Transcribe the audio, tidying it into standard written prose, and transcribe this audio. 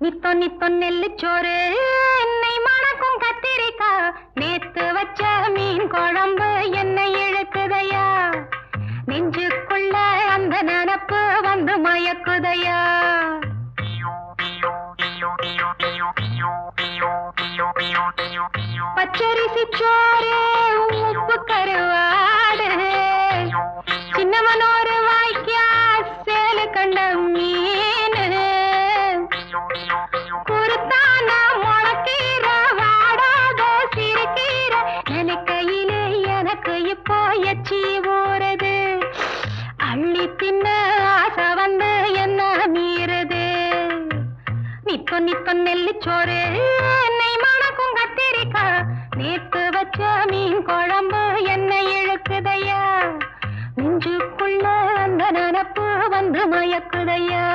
நித்தோ நித்தோ நெல்லுச்சோறு என்னை மணக்கும் கத்திரிக்கா நேத்து வச்ச மீன் குழம்பு என்னை இழுக்குதையா நெஞ்சுக்குள்ள அந்த நினப்பு வந்து மயக்குதையா பச்சரிசி சோறு உப்பு கருவாடு சின்னமனோரு வாய்க்கா சேலு கண்ட மீன் குருத்தான முளக்கீர வாடாத சிறுகீர நினைக்கையிலே எனக்கு இப்போ எச்சி ஊறுது அள்ளி தின்ன ஆசை வந்து என்ன மீறுது நித்தோ நித்தோ நெல்லுச்சோறு என்னை மணக்கும் கத்திரிக்கா நேத்து வச்ச மீன் குழம்பு என்னை இழுக்குதையா நெஞ்சுக்குள்ள அந்த நினப்பு வந்து மயக்குதையா